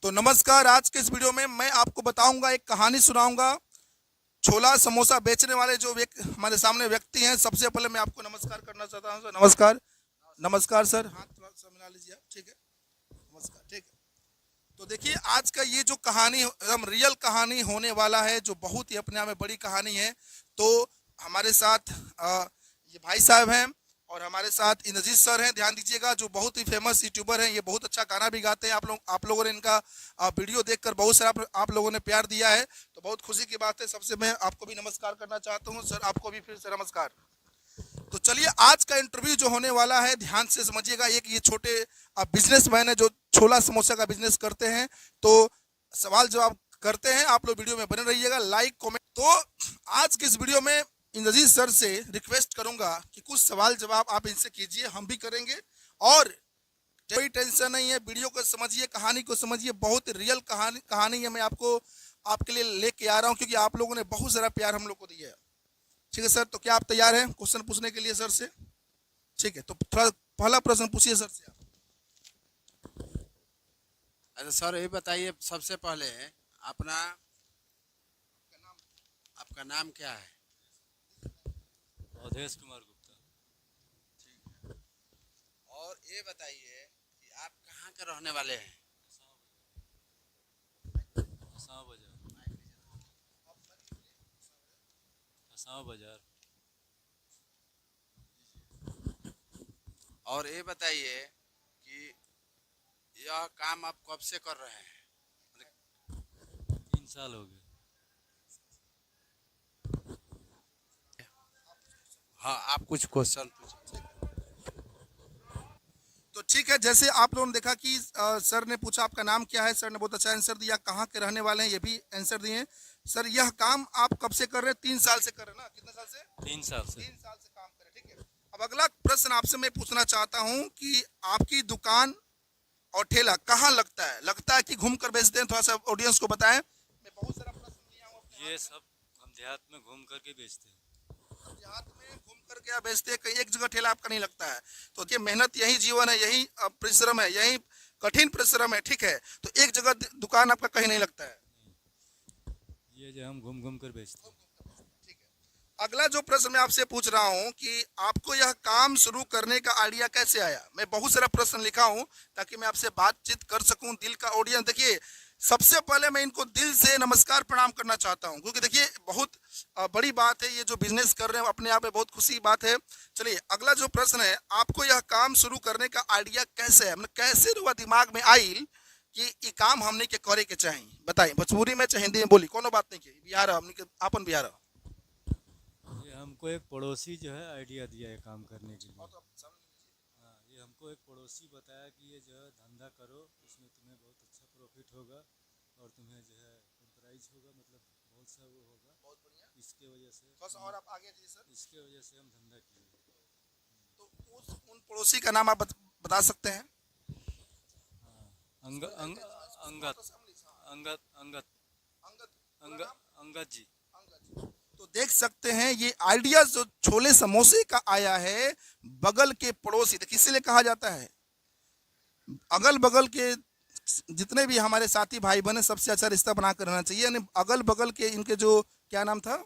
तो नमस्कार, आज के इस वीडियो में मैं आपको बताऊंगा, एक कहानी सुनाऊंगा। छोला समोसा बेचने वाले जो हमारे सामने व्यक्ति हैं, सबसे पहले मैं आपको नमस्कार करना चाहता हूं। सर नमस्कार। नमस्कार सर, हाथ थोड़ा सा मिला लीजिए आप, ठीक है। नमस्कार, ठीक है। तो देखिए, आज का ये जो कहानी एकदम रियल कहानी होने वाला है, जो बहुत ही अपने आप में बड़ी कहानी है। तो हमारे साथ ये भाई साहब हैं और हमारे साथ इंद्रजीत सर हैं। ध्यान दीजिएगा, जो बहुत ही फेमस यूट्यूबर हैं, ये बहुत अच्छा गाना भी गाते हैं। आप लोगों ने इनका वीडियो देखकर बहुत सारा आप लोगों ने प्यार दिया है, तो बहुत खुशी की बात है। सबसे मैं आपको भी नमस्कार करना चाहता हूँ। सर आपको भी फिर से नमस्कार। तो चलिए, आज का इंटरव्यू जो होने वाला है, ध्यान से समझिएगा। एक ये छोटे बिजनेसमैन है जो छोला समोसा का बिजनेस करते हैं। तो सवाल जवाब करते हैं, आप लोग वीडियो में बने रहिएगा, लाइक कमेंट। तो आज की इस वीडियो में इंद्रजीत सर से रिक्वेस्ट करूंगा कि कुछ सवाल जवाब आप इनसे कीजिए, हम भी करेंगे। और कोई टेंशन नहीं है, वीडियो को समझिए, कहानी को समझिए। बहुत रियल कहानी है, मैं आपके लिए लेके आ रहा हूं, क्योंकि आप लोगों ने बहुत सारा प्यार हम लोग को दिया है। ठीक है सर, तो क्या आप तैयार हैं क्वेश्चन पूछने के लिए सर से? ठीक है, तो थोड़ा पहला प्रश्न पूछिए सर से आप। अच्छा सर, ये बताइए सबसे पहले आपका नाम क्या है? अवधेश कुमार गुप्ता। ठीक है। और ये बताइए कि आप कहाँ के रहने वाले हैं? हसाव बाजार। और ये बताइए कि यह काम आप कब से कर रहे हैं? 3 साल हो गए। हाँ, आप कुछ क्वेश्चन पूछिए। तो ठीक है, जैसे आप लोगों ने देखा कि सर ने पूछा आपका नाम क्या है। सर ने बहुत अच्छा आंसर दिया। कहाँ के रहने वाले हैं, ये भी आंसर दिए। सर, यह काम आप कब से कर रहे हैं? 3 साल से कर रहे हैं ना? कितने साल से? 3 साल से। 3 साल से काम कर रहे हैं, ठीक है। अब अगला प्रश्न आपसे मैं पूछना चाहता हूँ कि आपकी दुकान और ठेला कहाँ लगता है? लगता है कि घूम कर बेचते हैं? थोड़ा सा ऑडियंस को बताएं। मैं बहुत सारा प्रश्न लिया हूँ अपने ये सब हम देहात में घूम करके बेचते हैं। देहात में घूम करके आप बेचते हैं, कहीं एक जगह ठेला आपका नहीं लगता है। तो ये मेहनत, यही जीवन है, यही परिश्रम है, यही कठिन परिश्रम है, ठीक है। तो एक जगह दुकान आपका कहीं नहीं लगता है। ये जो हम घूम घूम कर बेचते हैं। ठीक है। अगला जो प्रश्न मैं आपसे पूछ रहा हूँ कि आपको यह काम शुरू करने का आइडिया कैसे आया? मैं बहुत सारा प्रश्न लिखा हूँ ताकि मैं आपसे बातचीत कर सकूं। दिल का ऑडियंस, देखिए, सबसे पहले मैं इनको दिल से नमस्कार प्रणाम करना चाहता हूं, क्योंकि देखिए बहुत बड़ी बात है, ये जो बिजनेस कर रहे हैं अपने आप में बहुत खुशी की बात है। चलिए, अगला जो प्रश्न है, आपको यह काम शुरू करने का आइडिया कैसे है, मतलब कैसे हुआ दिमाग में आई कि ये काम हमने के करे के चाहिए? बताइए, भोजपुरी में चाहे हिंदी में बोली, कोनो बात नहीं की। बिहार हमने के आपन बिहार। ये हमको एक पड़ोसी जो है आइडिया दिया है काम करने के लिए। हाँ, ये हमको एक पड़ोसी बताया कि ये जो है धंधा करो, इसमें तुम्हें बहुत अच्छा प्रॉफिट होगा और तुम्हें जो है प्राइज होगा, मतलब बहुत सा वो होगा। बहुत बढ़िया। इसके वजह से और आप आगे जी सर। इसके वजह से हम धंधा किए। तो उन पड़ोसी का नाम आप बता सकते हैं? हाँ, अंगद जी। तो देख सकते हैं, ये आइडिया जो छोले समोसे का आया है, बगल के पड़ोसी, तो किसी कहा जाता है, अगल बगल के जितने भी हमारे साथी भाई बहन, सबसे अच्छा रिश्ता बना कर रहना चाहिए। यानी अगल बगल के इनके जो, क्या नाम था,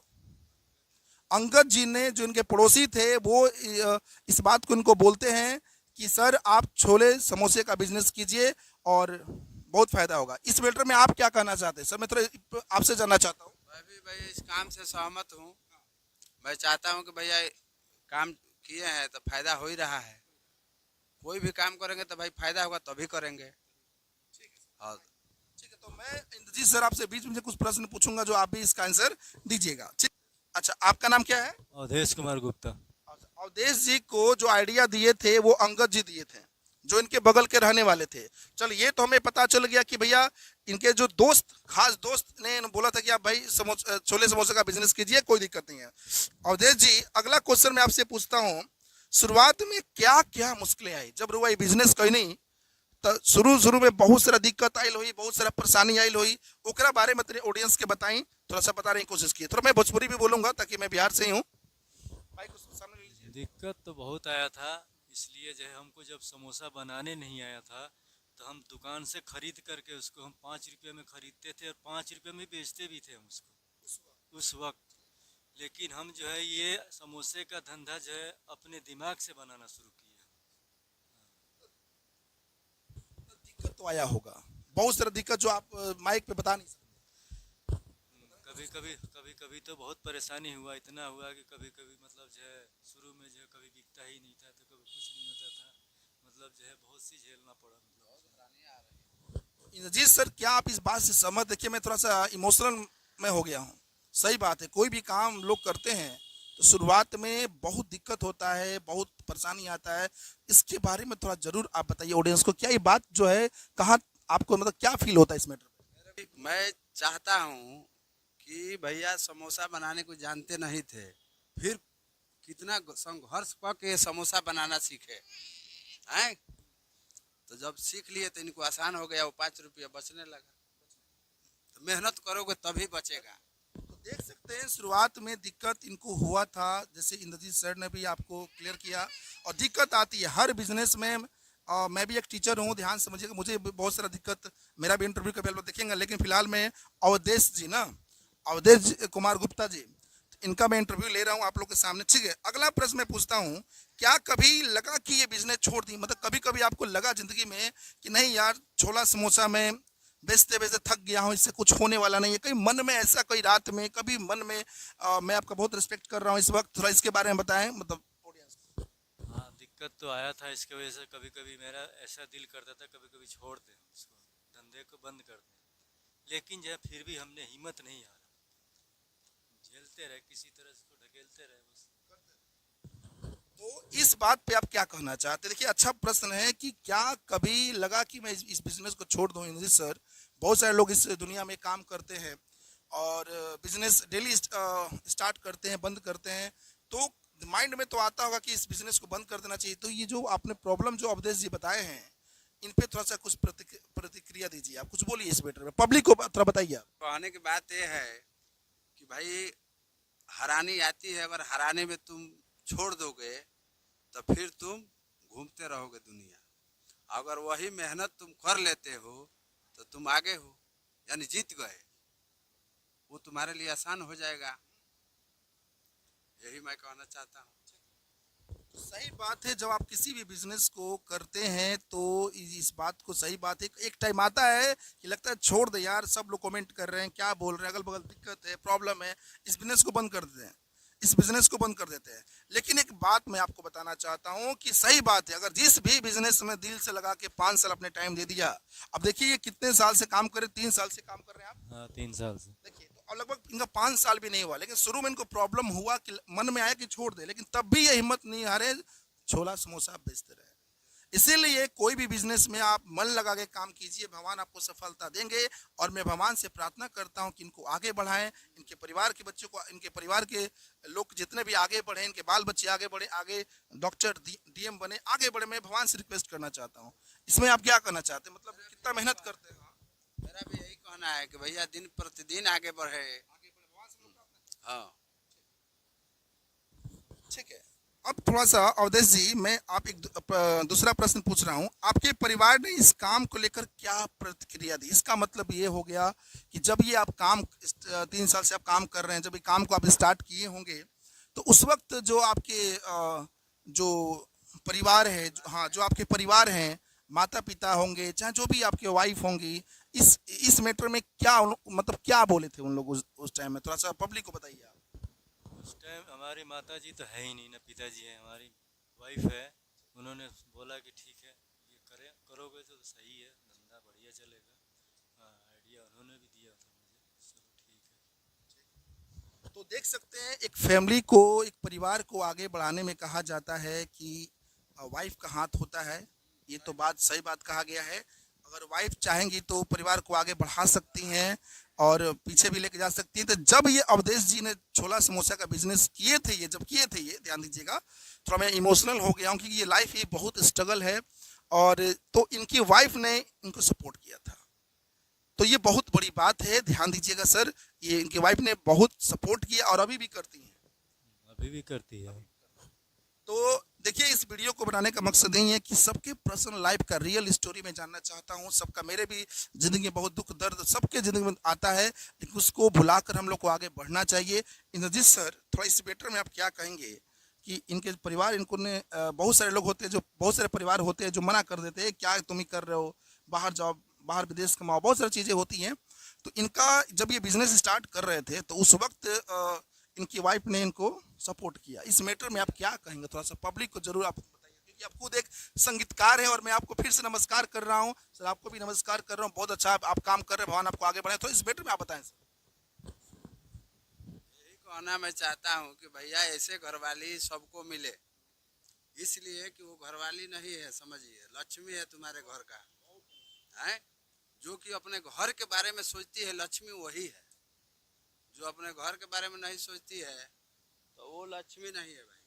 अंगद जी ने, जो इनके पड़ोसी थे, वो इस बात को इनको बोलते हैं कि सर आप छोले समोसे का बिजनेस कीजिए और बहुत फायदा होगा। इस मैटर में आप क्या कहना चाहते हैं? सर मैं थोड़ा आपसे जानना चाहता हूँ। मैं भी भैया इस काम से सहमत हूँ। मैं चाहता हूँ कि भैया काम किए हैं तो फायदा हो ही रहा है। कोई भी काम करेंगे तो भाई फायदा होगा तभी करेंगे। हाँ ठीक है, तो मैं इंद्रजीत सर आपसे बीच में कुछ प्रश्न पूछूंगा, जो आप भी इसका आंसर दीजिएगा, ठीक? अच्छा, आपका नाम क्या है? अवधेश कुमार गुप्ता। अवधेश जी को जो आइडिया दिए थे वो अंगद जी दिए थे, जो इनके बगल के रहने वाले थे। चल, ये तो हमें पता चल गया कि भैया इनके जो दोस्त, खास दोस्त ने बोला था कि आप भाई छोले समोसे का बिजनेस कीजिए, कोई दिक्कत नहीं है। अवधेश जी, अगला क्वेश्चन मैं आपसे पूछता हूँ, शुरुआत में क्या क्या मुश्किलें आई जब रुआ बिजनेस कही नहीं? तो शुरू में बहुत सारा दिक्कत आयल हुई, बहुत सारा परेशानी आयल हुई, ओकरा बारे में तेरे ऑडियंस के बताई, थोड़ा सा बताने की कोशिश की। थोड़ा मैं भोजपुरी भी बोलूंगा ताकि मैं बिहार से ही हूँ। दिक्कत तो बहुत आया था, इसलिए जो है हमको जब समोसा बनाने नहीं आया था तो हम दुकान से खरीद करके उसको हम 5 रुपये में खरीदते थे और 5 रुपये में बेचते भी थे हम उसको उस वक्त। लेकिन हम जो है ये समोसे का धंधा जो है अपने दिमाग से बनाना शुरू किए। दिक्कत तो आया होगा, बहुत सारा दिक्कत जो आप माइक पे बता नहीं सकते। कभी कभी तो बहुत परेशानी हुआ, इतना हुआ कि कभी कभी मतलब जो है शुरू में जो है कभी बिकता ही नहीं था, तो कभी कुछ नहीं होता था, मतलब जो है बहुत सी झेलना पड़ा। जी सर, क्या आप इस बात से सहमत? देखिए मैं थोड़ा सा इमोशनल में हो गया हूँ। सही बात है, कोई भी काम लोग करते हैं तो शुरुआत में बहुत दिक्कत होता है, बहुत परेशानी आता है। इसके बारे में थोड़ा जरूर आप बताइए ऑडियंस को, क्या ये बात जो है कहाँ आपको मतलब क्या फील होता है इस मैटर में? मैं चाहता हूँ कि भैया समोसा बनाने को जानते नहीं थे, फिर कितना संघर्ष करके समोसा बनाना सीखे हैं। तो जब सीख लिए तो इनको आसान हो गया, वो 5 रुपया बचने लगा। तो मेहनत करोगे तभी बचेगा। तो देख सकते हैं शुरुआत में दिक्कत इनको हुआ था, जैसे इंद्रजीत सर ने भी आपको क्लियर किया। और दिक्कत आती है हर बिजनेस में। मैं भी एक टीचर हूँ, ध्यान समझिएगा, मुझे भी बहुत सारा दिक्कत, मेरा भी इंटरव्यू कभी देखेंगे। लेकिन फिलहाल में अवधेश जी ना, अवधेश कुमार गुप्ता जी, इनका मैं इंटरव्यू ले रहा हूँ आप लोग के सामने, ठीक है। अगला प्रश्न मैं पूछता हूँ, क्या कभी लगा कि ये बिजनेस छोड़ दी? मतलब कभी कभी आपको लगा जिंदगी में कि नहीं यार, छोला समोसा में बेचते बेचते थक गया हूँ, इससे कुछ होने वाला नहीं है? कहीं मन में ऐसा, कोई रात में, कभी मन में मैं आपका बहुत रिस्पेक्ट कर रहा हूँ इस वक्त, थोड़ा इसके बारे में बताएं मतलब ऑडियंस को। हाँ, दिक्कत तो आया था। इसके वजह से कभी कभी मेरा ऐसा दिल करता था कभी कभी छोड़ दें उसको, धंधे को बंद कर दें, लेकिन जो है फिर भी हमने हिम्मत नहीं हारा, झेलते रहे, किसी तरह इसको ढकेलते रहे बस। तो इस बात पे आप क्या कहना चाहते हैं? देखिए अच्छा प्रश्न है कि क्या कभी लगा कि मैं इस बिजनेस को छोड़ दूं? इंद्रजीत सर, बहुत सारे लोग इस दुनिया में काम करते हैं और बिजनेस डेली स्टार्ट करते हैं, बंद करते हैं, तो माइंड में तो आता होगा कि इस बिजनेस को बंद कर देना चाहिए। तो ये जो आपने प्रॉब्लम जो अवधेश जी बताए हैं, इन पे थोड़ा सा कुछ प्रतिक्रिया दीजिए, आप कुछ बोलिए इस मैटर में, पब्लिक को थोड़ा बताइए आप। कहने की बात यह है कि भाई हरानी आती है, अगर हराने में तुम छोड़ दोगे तो फिर तुम घूमते रहोगे दुनिया। अगर वही मेहनत तुम कर लेते हो तो तुम आगे हो, यानी जीत गए, वो तुम्हारे लिए आसान हो जाएगा। यही मैं कहना चाहता हूँ। सही बात है, जब आप किसी भी बिजनेस को करते हैं तो इस बात को, सही बात है, एक टाइम आता है कि लगता है छोड़ दे यार, सब लोग कमेंट कर रहे हैं, क्या बोल रहे हैं, अगल बगल दिक्कत है, प्रॉब्लम है, इस बिजनेस को बंद कर देते हैं, इस बिजनेस को बंद कर देते हैं। लेकिन एक बात मैं आपको बताना चाहता हूं कि सही बात है, अगर जिस भी बिजनेस में दिल से लगा के 5 साल अपने टाइम दे दिया, अब देखिए ये कितने साल से काम कर रहे, 3 साल से काम कर रहे हैं आप। हाँ, 3 साल से। देखिए तो अब लगभग इनका 5 साल भी नहीं हुआ, लेकिन शुरू में इनको प्रॉब्लम हुआ कि मन में आया कि छोड़ दे, लेकिन तब भी ये हिम्मत नहीं हारे, छोला समोसा बेचते रहे। इसीलिए कोई भी बिजनेस में आप मन लगा के काम कीजिए, भगवान आपको सफलता देंगे। और मैं भगवान से प्रार्थना करता हूं कि इनको आगे बढ़ाएं, इनके परिवार के बच्चों को, इनके परिवार के लोग जितने भी आगे बढ़े, इनके बाल बच्चे आगे बढ़े, आगे डॉक्टर डीएम बने, आगे बढ़े। मैं भगवान से रिक्वेस्ट करना चाहता हूँ। इसमें आप क्या कहना चाहते हैं, मतलब कितना मेहनत करते हैं? मेरा भी यही कहना है कि भैया दिन प्रतिदिन आगे बढ़े। हाँ, ठीक है। अब थोड़ा सा अवधेश जी, मैं आप एक दूसरा प्रश्न पूछ रहा हूँ, आपके परिवार ने इस काम को लेकर क्या प्रतिक्रिया दी? इसका मतलब ये हो गया कि जब ये आप काम 3 साल से आप काम कर रहे हैं, जब ये काम को आप स्टार्ट किए होंगे, तो उस वक्त जो आपके जो परिवार है, हाँ, जो आपके परिवार हैं, माता पिता होंगे, चाहे जो भी आपके वाइफ होंगी, इस मैटर में क्या मतलब क्या बोले थे उन लोग उस टाइम में? थोड़ा सा पब्लिक को बताइए आप। उस टाइम हमारी माता जी तो है ही नहीं ना, पिताजी है, हमारी वाइफ है। उन्होंने बोला कि ठीक है, ये करोगे तो सही है, धंधा बढ़िया चलेगा। हाँ, आइडिया उन्होंने भी दिया था मुझे, चलो ठीक है। तो देख सकते हैं, एक फैमिली को, एक परिवार को आगे बढ़ाने में कहा जाता है कि वाइफ का हाथ होता है। ये तो बात सही बात कहा गया है। अगर वाइफ चाहेंगी तो परिवार को आगे बढ़ा सकती हैं और पीछे भी लेके जा सकती हैं। तो जब ये अवधेश जी ने छोला समोसा का बिजनेस किए थे, ये जब किए थे, ये ध्यान दीजिएगा, थोड़ा मैं इमोशनल हो गया हूँ क्योंकि ये लाइफ ही बहुत स्ट्रगल है। और तो इनकी वाइफ ने इनको सपोर्ट किया था, तो ये बहुत बड़ी बात है, ध्यान दीजिएगा सर। ये इनकी वाइफ ने बहुत सपोर्ट किया और अभी भी करती हैं। अभी भी करती है। तो देखिए, इस वीडियो को बनाने का मकसद यही है कि सबके पर्सनल लाइफ का रियल स्टोरी मैं जानना चाहता हूँ। सबका, मेरे भी ज़िंदगी में बहुत दुख दर्द सबके ज़िंदगी में आता है, लेकिन उसको भुलाकर हम लोग को आगे बढ़ना चाहिए। इंद्रजीत सर, थोड़ा इस मैटर में आप क्या कहेंगे कि इनके परिवार, इनको ने बहुत सारे लोग होते हैं, जो बहुत सारे परिवार होते हैं जो मना कर देते हैं, क्या तुम ही कर रहे हो, बाहर जाओ, बाहर विदेश कमाओ, बहुत सारी चीज़ें होती हैं। तो इनका जब ये बिजनेस स्टार्ट कर रहे थे तो उस वक्त इनकी वाइफ ने इनको सपोर्ट किया। इस मैटर में आप क्या कहेंगे, थोड़ा सा पब्लिक को जरूर आप बताइए, क्योंकि आप खुद एक संगीतकार हैं। और मैं आपको फिर से नमस्कार कर रहा हूँ सर, आपको भी नमस्कार कर रहा हूँ, बहुत अच्छा आप काम कर रहे हैं, भगवान आपको आगे बढ़ाए। तो इस मैटर में आप बताएं सर। यही कहना मैं चाहता हूँ कि भैया ऐसे घरवाली सबको मिले, इसलिए कि वो घरवाली नहीं है, समझिए लक्ष्मी है तुम्हारे घर का, है जो कि अपने घर के बारे में सोचती है, लक्ष्मी वही है। जो अपने घर के बारे में नहीं सोचती है तो वो लक्ष्मी नहीं है भाई।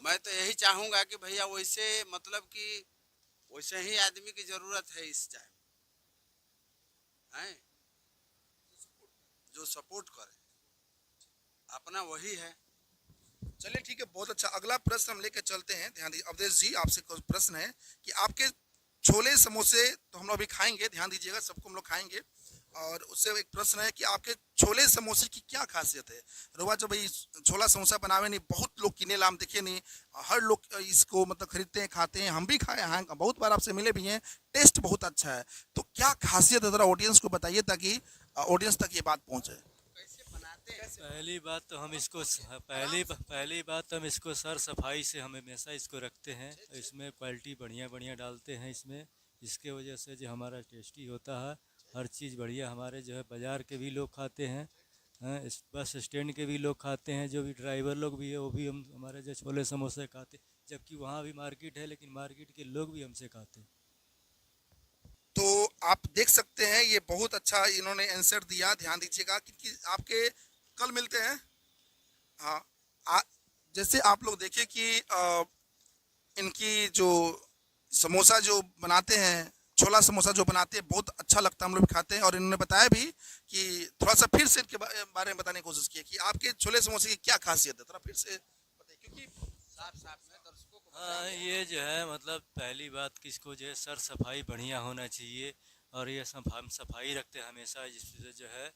मैं तो यही चाहूंगा कि भैया वैसे, मतलब कि वैसे ही आदमी की जरूरत है इस टाइम, है जो सपोर्ट करे, अपना वही है। चलिए ठीक है, बहुत अच्छा। अगला प्रश्न हम लेकर चलते हैं। ध्यान दीजिए अवधेश जी, आपसे कुछ प्रश्न है कि आपके छोले समोसे तो हम लोग अभी खाएंगे, ध्यान दीजिएगा, सबको हम लोग खाएंगे। और उससे एक प्रश्न है कि आपके छोले समोसे की क्या खासियत है। रोबा जब भाई छोला समोसा बनावे नहीं, बहुत लोग किने लाम देखे नहीं, हर लोग इसको मतलब खरीदते हैं, खाते हैं, हम भी खाए हैं, बहुत बार आपसे मिले भी हैं, टेस्ट बहुत अच्छा है। तो क्या खासियत है, जरा ऑडियंस को बताइए ताकि ऑडियंस तक ये बात पहुंचे। कैसे बनाते हैं? पहली बात तो हम इसको पहली बात हम इसको सर सफाई से हम हमेशा इसको रखते हैं। इसमें क्वालिटी बढ़िया बढ़िया डालते हैं इसमें, इसके वजह से जो हमारा टेस्टी होता है, हर चीज़ बढ़िया। हमारे जो है बाज़ार के भी लोग खाते हैं, इस बस स्टैंड के भी लोग खाते हैं, जो भी ड्राइवर लोग भी है वो भी हम हमारे जो छोले समोसे खाते, जबकि वहाँ भी मार्केट है, लेकिन मार्केट के लोग भी हमसे खाते हैं। तो आप देख सकते हैं, ये बहुत अच्छा इन्होंने आंसर दिया। ध्यान दीजिएगा क्योंकि आपके कल मिलते हैं। हाँ, जैसे आप लोग देखें कि इनकी जो समोसा जो बनाते हैं, छोला समोसा जो बनाते हैं, बहुत अच्छा लगता है, हम लोग भी खाते हैं। और इन्होंने बताया भी कि थोड़ा सा फिर से इनके बारे में बताने की कोशिश की कि आपके छोले समोसे की क्या खासियत है, थोड़ा फिर से बताइए, क्योंकि साफ साफ में दर्शकों को हाँ, ये जो है मतलब पहली बात कि इसको जो है सर सफाई बढ़िया होना चाहिए, और ये सब हम सफाई रखते हैं हमेशा, जिससे जो है,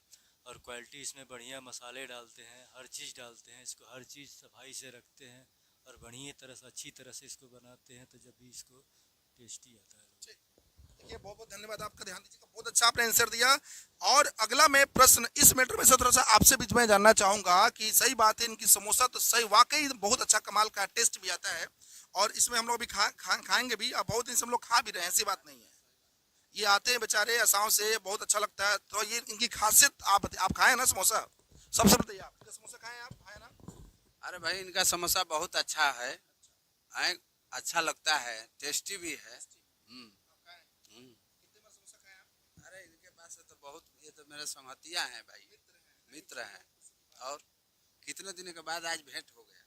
और क्वालिटी इसमें बढ़िया मसाले डालते हैं, हर चीज़ डालते हैं, इसको हर चीज़ सफाई से रखते हैं और बढ़िया तरह से अच्छी तरह से इसको बनाते हैं, तो जब भी इसको टेस्टी आता है। देखिए, बहुत बहुत धन्यवाद आपका, ध्यान दीजिएगा, बहुत अच्छा आपने आंसर दिया। और अगला मैं प्रश्न इस मैटर में से थोड़ा सा आपसे बीच में जानना चाहूंगा कि सही बात है, इनकी समोसा तो सही वाकई बहुत अच्छा कमाल का टेस्ट भी आता है, और इसमें हम लोग भी खाएंगे भी, और बहुत दिन से हम लोग खा भी रहे हैं, ऐसी बात नहीं है। ये आते हैं बेचारे आसाम से, बहुत अच्छा लगता है। तो ये इनकी खासियत आप खाए ना समोसा, सबसे बताइए, आप समोसा खाए, आप खाए ना? अरे भाई इनका समोसा बहुत अच्छा है, अच्छा लगता है, टेस्टी भी है। अरे इनके पास तो बहुत, ये तो मेरे संगतिया हैं भाई, मित्र हैं, और कितने दिन के बाद आज भेंट हो गया।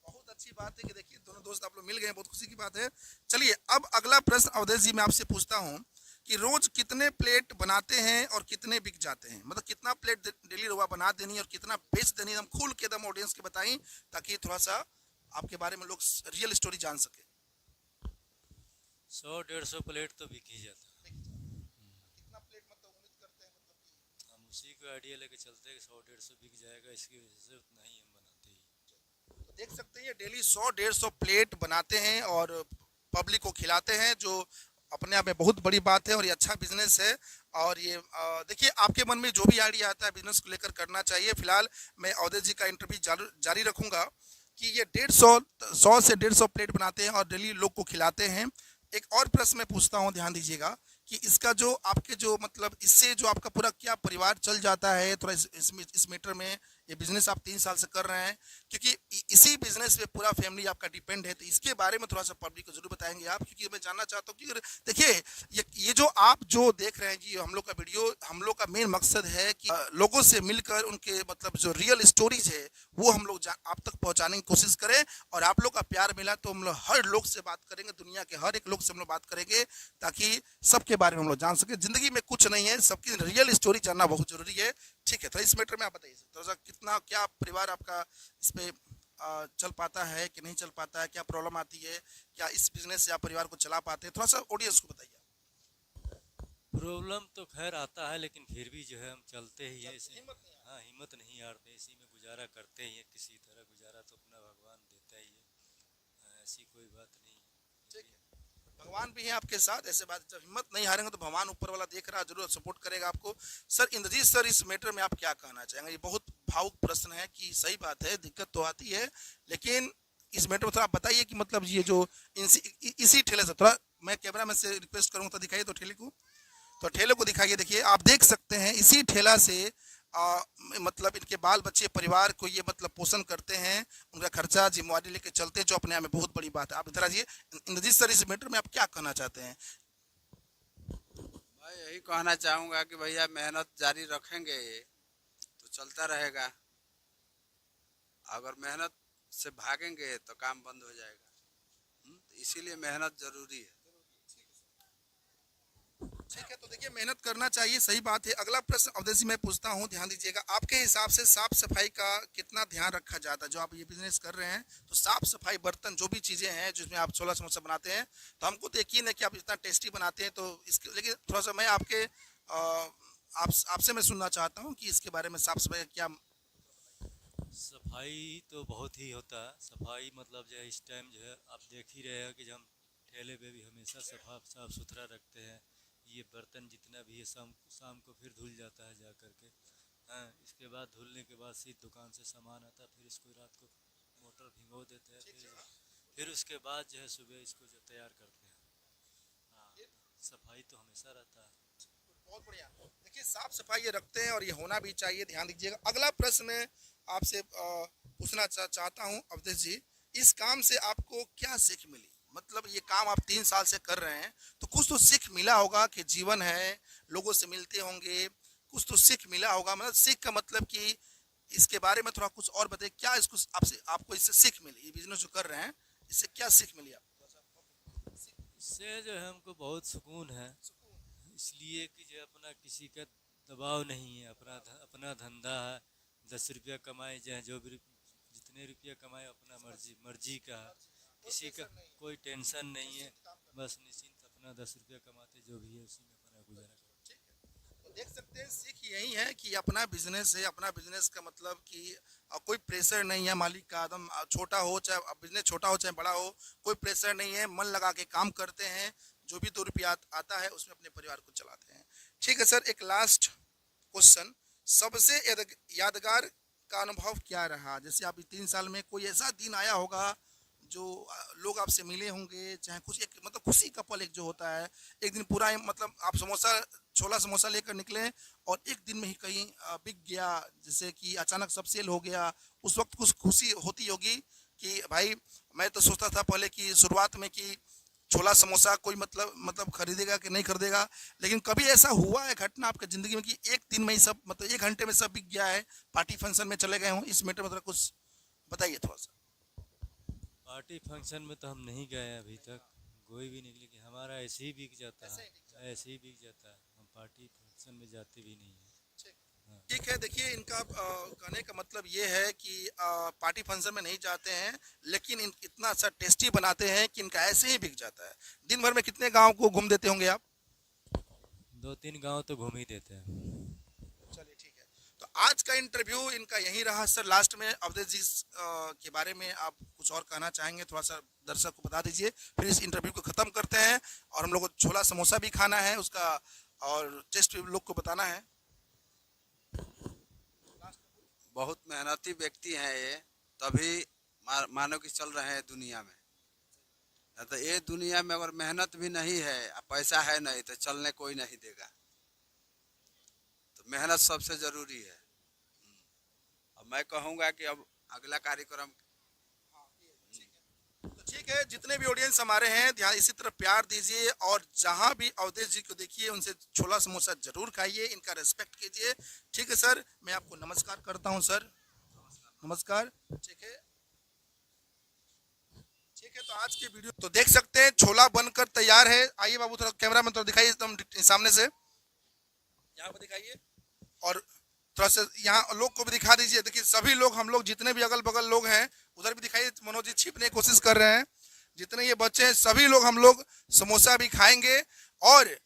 बहुत अच्छी बात है कि देखिए दोनों दोस्त आप लोग मिल गए, बहुत खुशी की बात है। चलिए, अब अगला प्रश्न अवधेश जी मैं आपसे पूछता हूँ कि रोज कितने प्लेट बनाते हैं और कितने बिक जाते हैं, मतलब कितना प्लेट डेली रोवा बना देनी है और कितना बेच देनी है, हम खुल के दम ऑडियंस के बताएं, ताकि थोड़ा सा आपके बारे में लोग रियल स्टोरी जान सके। 100-150 प्लेट तो बिक ही जाता है। कितना प्लेट मतलब उम्मीद करते हैं, मतलब हम उसी को आइडिया लेके चलते हैं कि 100-150 बिक जाएगा, इसकी वजह से उतना ही हम बनाते हैं। तो देख सकते हैं, डेली 100-150 प्लेट बनाते हैं और पब्लिक को खिलाते हैं, जो अपने आप में बहुत बड़ी बात है और ये अच्छा बिजनेस है। और ये देखिए, आपके मन में जो भी आइडिया आता है बिजनेस को लेकर करना चाहिए। फिलहाल मैं अवधेश जी का इंटरव्यू जारी रखूंगा कि ये 100 से 150 प्लेट बनाते हैं और डेली लोग को खिलाते हैं। एक और प्रश्न मैं पूछता हूँ, ध्यान दीजिएगा कि इसका जो आपके जो मतलब इससे जो आपका पूरा क्या परिवार चल जाता है, थोड़ा इस मैटर में, ये बिजनेस आप 3 साल से कर रहे हैं, क्योंकि इसी बिजनेस पे पूरा फैमिली आपका डिपेंड है, तो इसके बारे में थोड़ा सा पब्लिक को जरूर बताएंगे आप, क्योंकि मैं जानना चाहता हूँ कि देखिए ये जो आप जो देख रहे हैं जी, हम लोग का वीडियो, हम लोग का मेन मकसद है कि लोगों से मिलकर उनके मतलब जो रियल स्टोरीज है वो हम लोग आप तक पहुंचाने की कोशिश करें। और आप लोग का प्यार मिला तो हम लोग हर लोग से बात करेंगे, दुनिया के हर एक लोग से हम लोग बात करेंगे, ताकि सबके बारे में हम लोग जान सके। जिंदगी में कुछ नहीं है, सबकी रियल स्टोरी जानना बहुत जरूरी है। ठीक है, तो इस मैटर में आप बताइए थोड़ा सा कितना क्या परिवार आपका इस पे चल पाता है कि नहीं चल पाता है, क्या प्रॉब्लम आती है, क्या इस बिजनेस से आप परिवार को चला पाते हैं, थोड़ा सा ऑडियंस को बताइए। प्रॉब्लम तो खैर आता है, लेकिन फिर भी जो है हम चलते ही हैं इसे। हाँ, हिम्मत नहीं हारते, इसी में गुजारा करते ही हैं। किसी तरह गुजारा तो अपना भगवान देता ही है। ऐसी कोई बात नहीं है। ठीक है, भगवान भी हैं आपके साथ, ऐसे बात जब हिम्मत नहीं हारेंगे तो भगवान ऊपर वाला देख रहा है, जरूर सपोर्ट करेगा आपको। सर इंद्रजीत सर, इस मैटर में आप क्या कहना चाहेंगे? ये बहुत भावुक प्रश्न है कि सही बात है, दिक्कत तो आती है, लेकिन इस मैटर में थोड़ा आप बताइए कि मतलब ये जो इसी ठेले से, थोड़ा मैं कैमरा में से रिक्वेस्ट करूँगा तो दिखाइए, तो ठेले को दिखाइए। देखिए आप देख सकते हैं इसी ठेला से मतलब इनके बाल बच्चे परिवार को ये मतलब पोषण करते हैं, उनका खर्चा जिम्मेवारी लेके चलते हैं, जो अपने आप में बहुत बड़ी बात है। आप इधर आइए। इंद्रजीत सर, इस मैटर में आप क्या कहना चाहते हैं? मैं यही कहना चाहूँगा कि भैया मेहनत जारी रखेंगे तो चलता रहेगा, अगर मेहनत से भागेंगे तो काम बंद हो जाएगा। इसीलिए मेहनत जरूरी है। ठीक है, तो देखिए मेहनत करना चाहिए, सही बात है। अगला प्रश्न अवधेश जी मैं पूछता हूँ, ध्यान दीजिएगा। आपके हिसाब से साफ सफाई का कितना ध्यान रखा जाता है? जो आप ये बिजनेस कर रहे हैं तो साफ सफाई, बर्तन, जो भी चीजें हैं जिसमें आप छोला समोसा बनाते हैं, तो हमको तो यकीन है कि आप इतना टेस्टी बनाते हैं, तो इसके लेकिन थोड़ा सा मैं आपके आपसे मैं सुनना चाहता हूँ कि इसके बारे में साफ सफाई का क्या। सफाई तो बहुत ही होता है। सफाई मतलब जो है इस टाइम जो है आप देख ही रहे हैं कि हम ठेले पे भी हमेशा साफ सुथरा रखते हैं। ये बर्तन जितना भी है शाम शाम को फिर धुल जाता है जा करके। हाँ, इसके बाद धुलने के बाद सीधे दुकान से सामान आता है, फिर इसको रात को मोटर भिगो देते हैं, फिर उसके बाद जो है सुबह इसको जो तैयार करते हैं। हाँ, सफाई तो हमेशा रहता है। बहुत बढ़िया। देखिए साफ सफाई ये रखते हैं और ये होना भी चाहिए, ध्यान दीजिएगा। अगला प्रश्न मैं आपसे पूछना चाहता हूँ अवधेश जी, इस काम से आपको क्या सीख मिली? मतलब ये काम आप 3 साल से कर रहे हैं, तो कुछ तो सीख मिला होगा कि जीवन है, लोगों से मिलते होंगे, कुछ तो सीख मिला होगा। मतलब सीख का मतलब कि इसके बारे में थोड़ा कुछ और बताइए, क्या इसको आपको इससे सीख मिली? ये बिजनेस जो कर रहे हैं इससे क्या सीख मिली आपको? इससे जो है हमको बहुत सुकून है, इसलिए कि जो अपना किसी का दबाव नहीं है, अपना धंधा है। 10 रुपया कमाए चाहे जो भी जितने रुपया कमाए अपना मर्जी का है, किसी का कोई टेंशन नहीं है। बस निश्चिंत अपना 10 रुपया कमाते जो भी है उसी में अपना गुजारा करते। तो देख सकते हैं सीख यही है कि अपना बिजनेस है, अपना बिजनेस का मतलब कि कोई प्रेशर नहीं है मालिक का, एकदम छोटा हो चाहे बिजनेस छोटा हो चाहे बड़ा हो, कोई प्रेशर नहीं है, मन लगा के काम करते हैं, जो भी 2 रुपया आता है उसमें अपने परिवार को चलाते हैं। ठीक है सर, एक लास्ट क्वेश्चन, सबसे यादगार का अनुभव क्या रहा? जैसे आप 3 साल में कोई ऐसा दिन आया होगा जो लोग आपसे मिले होंगे, चाहे कुछ एक मतलब खुशी का पल एक जो होता है, एक दिन पूरा मतलब आप छोला समोसा लेकर निकले और एक दिन में ही कहीं बिक गया, जैसे कि अचानक सब सेल हो गया, उस वक्त कुछ खुशी होती होगी कि भाई मैं तो सोचता था पहले कि शुरुआत में कि छोला समोसा कोई मतलब खरीदेगा कि नहीं खरीदेगा, लेकिन कभी ऐसा हुआ है घटना आपकी जिंदगी में कि एक दिन में ही सब मतलब 1 घंटे में सब बिक गया है, पार्टी फंक्शन में चले गए हों? इस मैटर में कुछ बताइए थोड़ा सा। पार्टी फंक्शन में तो हम नहीं गए हैं अभी तक, कोई भी निकले कि हमारा ऐसे ही बिक जाता है, ऐसे ही बिक जाता है, हम पार्टी फंक्शन में जाते भी नहीं हैं। ठीक है, देखिए इनका कहने का मतलब ये है कि पार्टी फंक्शन में नहीं जाते हैं, लेकिन इतना अच्छा टेस्टी बनाते हैं कि इनका ऐसे ही बिक जाता है। दिन भर में कितने गांव को घूम देते होंगे आप? 2-3 गांव तो घूम ही देते हैं। चलिए ठीक है, तो आज का इंटरव्यू इनका यही रहा। सर लास्ट में अवधेश जी के बारे में आप कुछ और कहना चाहेंगे? थोड़ा सा दर्शक को बता दीजिए, फिर इस इंटरव्यू को खत्म करते हैं। और हम लोग को छोला समोसा भी खाना है, उसका और टेस्ट भी लोग को बताना है। बहुत मेहनती व्यक्ति हैं ये, तभी मानो कि चल रहे हैं दुनिया में। तो ये दुनिया में अगर मेहनत भी नहीं है, पैसा है नहीं, तो चलने कोई नहीं देगा। तो मेहनत सबसे जरूरी है। अब मैं कहूँगा कि अब अगला कार्यक्रम। तो ठीक है, जितने भी ऑडियंस हमारे हैं ध्यान इसी तरह प्यार दीजिए, और जहां भी अवधेश जी को देखिए उनसे छोला समोसा जरूर खाइए, इनका रेस्पेक्ट कीजिए। ठीक है सर, मैं आपको नमस्कार करता हूं सर, नमस्कार। ठीक है, तो आज के वीडियो तो देख सकते हैं छोला बनकर तैयार है। आइए बाबू थोड़ा कैमरा में थोड़ा दिखाइए, एकदम सामने से यहाँ पर दिखाइए। और थोड़ा सा यहाँ लोग को भी दिखा दीजिए। देखिए सभी लोग, हम लोग जितने भी अगल बगल लोग हैं उधर भी दिखाइए। मनोज जी छिपने की कोशिश कर रहे हैं। जितने ये बच्चे हैं सभी लोग, हम लोग समोसा भी खाएंगे और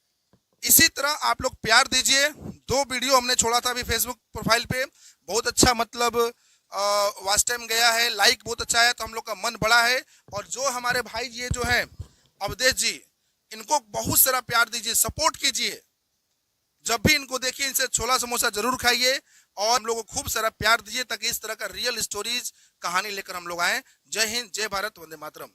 इसी तरह आप लोग प्यार दीजिए। 2 वीडियो हमने छोड़ा था अभी फेसबुक प्रोफाइल पे, बहुत अच्छा मतलब वॉच टाइम गया है, लाइक बहुत अच्छा है, तो हम लोग का मन बड़ा है। और जो हमारे भाई जी जो हैं अवधेश जी, इनको बहुत सारा प्यार दीजिए, सपोर्ट कीजिए। जब भी इनको देखिए इनसे छोला समोसा जरूर खाइए और हम लोग को खूब सारा प्यार दीजिए, ताकि इस तरह का रियल स्टोरीज कहानी लेकर हम लोग आए। जय हिंद, जय भारत, वंदे मातरम।